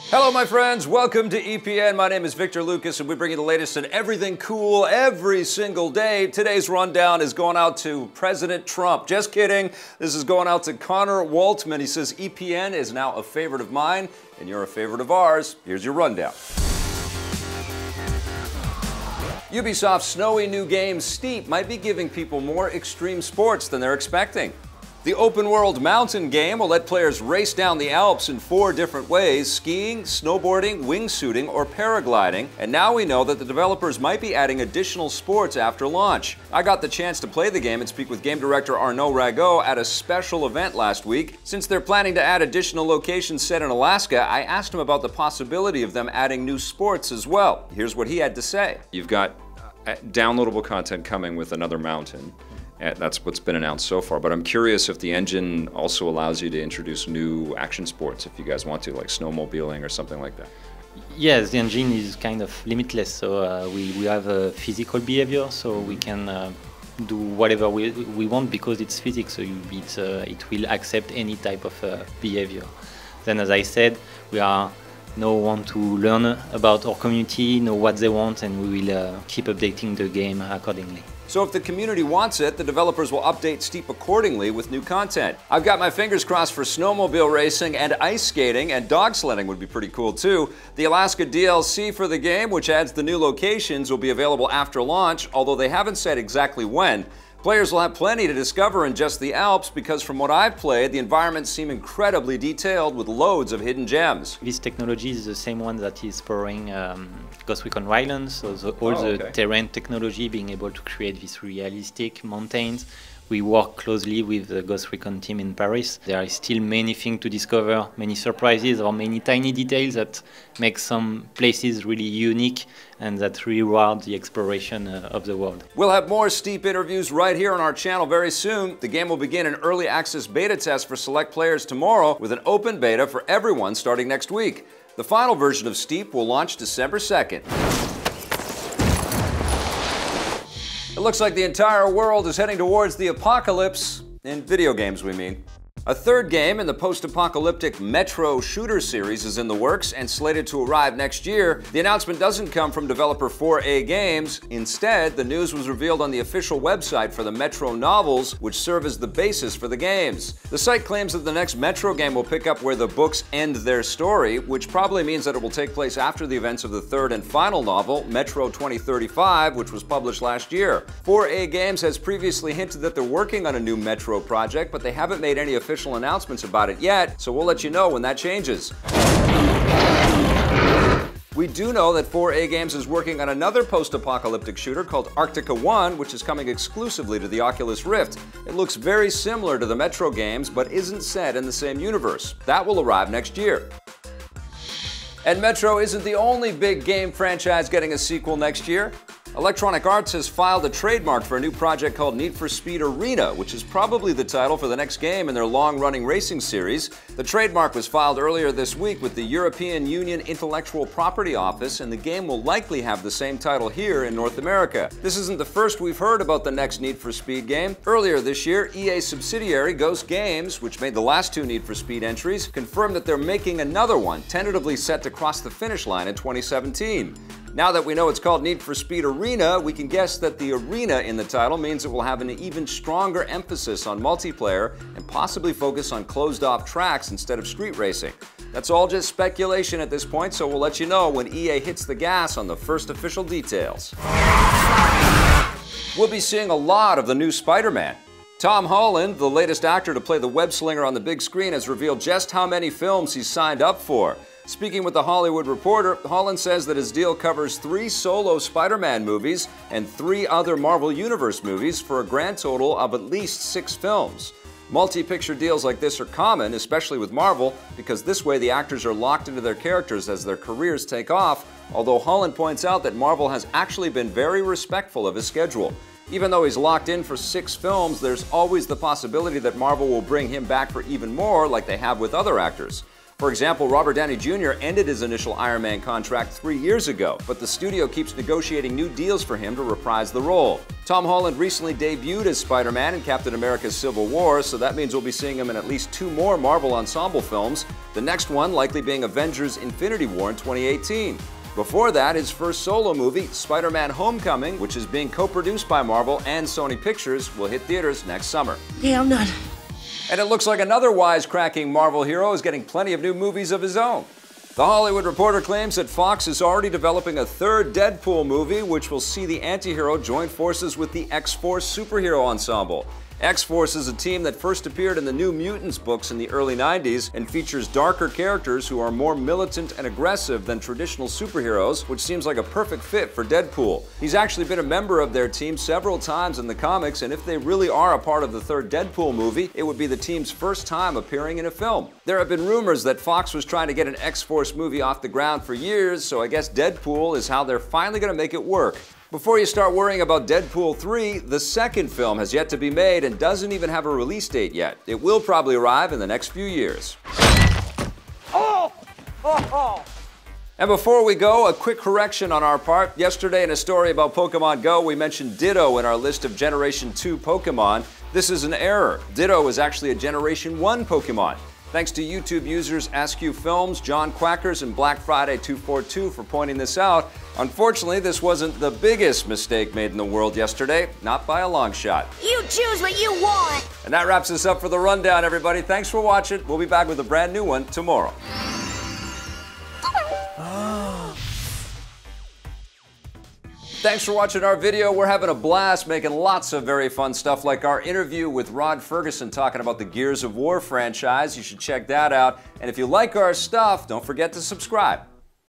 Hello my friends, welcome to EPN. My name is Victor Lucas and we bring you the latest in everything cool every single day. Today's rundown is going out to President Trump. Just kidding. This is going out to Connor Waltman. He says EPN is now a favorite of mine and you're a favorite of ours. Here's your rundown. Ubisoft's snowy new game Steep might be giving people more extreme sports than they're expecting. The open-world mountain game will let players race down the Alps in 4 different ways: skiing, snowboarding, wingsuiting, or paragliding. And now we know that the developers might be adding additional sports after launch. I got the chance to play the game and speak with game director Arnaud Rago at a special event last week. Since they're planning to add additional locations set in Alaska, I asked him about the possibility of them adding new sports as well. Here's what he had to say. You've got downloadable content coming with another mountain. That's what's been announced so far, but I'm curious if the engine also allows you to introduce new action sports if you guys want to, like snowmobiling or something like that. Yes, the engine is kind of limitless, so we have a physical behavior, so we can do whatever we want because it's physics, so it will accept any type of behavior. Then, as I said, we are now want to learn about our community, know what they want, and we will keep updating the game accordingly. So if the community wants it, the developers will update Steep accordingly with new content. I've got my fingers crossed for snowmobile racing and ice skating, and dog sledding would be pretty cool too. The Alaska DLC for the game, which adds the new locations, will be available after launch, although they haven't said exactly when. Players will have plenty to discover in just the Alps because from what I've played, the environments seem incredibly detailed with loads of hidden gems. This technology is the same one that is powering Ghost Recon Wildlands, so all the terrain technology, being able to create these realistic mountains. We work closely with the Ghost Recon team in Paris. There are still many things to discover, many surprises or many tiny details that make some places really unique and that reward the exploration of the world. We'll have more Steep interviews right here on our channel very soon. The game will begin an early access beta test for select players tomorrow with an open beta for everyone starting next week. The final version of Steep will launch December 2nd. It looks like the entire world is heading towards the apocalypse, in video games we mean. A third game in the post-apocalyptic Metro shooter series is in the works and slated to arrive next year. The announcement doesn't come from developer 4A Games. Instead, the news was revealed on the official website for the Metro novels, which serve as the basis for the games. The site claims that the next Metro game will pick up where the books end their story, which probably means that it will take place after the events of the third and final novel, Metro 2035, which was published last year. 4A Games has previously hinted that they're working on a new Metro project, but they haven't made any official announcements about it yet, so we'll let you know when that changes. We do know that 4A Games is working on another post-apocalyptic shooter called Arctica 1, which is coming exclusively to the Oculus Rift. It looks very similar to the Metro games, but isn't set in the same universe. That will arrive next year. And Metro isn't the only big game franchise getting a sequel next year. Electronic Arts has filed a trademark for a new project called Need for Speed Arena, which is probably the title for the next game in their long-running racing series. The trademark was filed earlier this week with the European Union Intellectual Property Office, and the game will likely have the same title here in North America. This isn't the first we've heard about the next Need for Speed game. Earlier this year, EA subsidiary Ghost Games, which made the last 2 Need for Speed entries, confirmed that they're making another one, tentatively set to cross the finish line in 2017. Now that we know it's called Need for Speed Arena, we can guess that the arena in the title means it will have an even stronger emphasis on multiplayer and possibly focus on closed-off tracks instead of street racing. That's all just speculation at this point, so we'll let you know when EA hits the gas on the first official details. We'll be seeing a lot of the new Spider-Man. Tom Holland, the latest actor to play the web-slinger on the big screen, has revealed just how many films he's signed up for. Speaking with The Hollywood Reporter, Holland says that his deal covers 3 solo Spider-Man movies and 3 other Marvel Universe movies for a grand total of at least 6 films. Multi-picture deals like this are common, especially with Marvel, because this way the actors are locked into their characters as their careers take off, although Holland points out that Marvel has actually been very respectful of his schedule. Even though he's locked in for 6 films, there's always the possibility that Marvel will bring him back for even more, like they have with other actors. For example, Robert Downey Jr. ended his initial Iron Man contract 3 years ago, but the studio keeps negotiating new deals for him to reprise the role. Tom Holland recently debuted as Spider-Man in Captain America's Civil War, so that means we'll be seeing him in at least 2 more Marvel Ensemble films, the next one likely being Avengers Infinity War in 2018. Before that, his first solo movie, Spider-Man Homecoming, which is being co-produced by Marvel and Sony Pictures, will hit theaters next summer. Yeah, I'm not. And it looks like another wisecracking Marvel hero is getting plenty of new movies of his own. The Hollywood Reporter claims that Fox is already developing a third Deadpool movie, which will see the antihero join forces with the X-Force superhero ensemble. X-Force is a team that first appeared in the New Mutants books in the early 90s and features darker characters who are more militant and aggressive than traditional superheroes, which seems like a perfect fit for Deadpool. He's actually been a member of their team several times in the comics, and if they really are a part of the third Deadpool movie, it would be the team's first time appearing in a film. There have been rumors that Fox was trying to get an X-Force movie off the ground for years, so I guess Deadpool is how they're finally going to make it work. Before you start worrying about Deadpool 3, the second film has yet to be made and doesn't even have a release date yet. It will probably arrive in the next few years. And before we go, a quick correction on our part. Yesterday in a story about Pokemon Go, we mentioned Ditto in our list of Generation 2 Pokemon. This is an error. Ditto is actually a Generation 1 Pokemon. Thanks to YouTube users AskU Films, John Quackers, and Black Friday 242 for pointing this out. Unfortunately, this wasn't the biggest mistake made in the world yesterday, not by a long shot. You choose what you want! And that wraps us up for the rundown, everybody. Thanks for watching. We'll be back with a brand new one tomorrow. Thanks for watching our video. We're having a blast making lots of very fun stuff like our interview with Rod Ferguson talking about the Gears of War franchise. You should check that out. And if you like our stuff, don't forget to subscribe.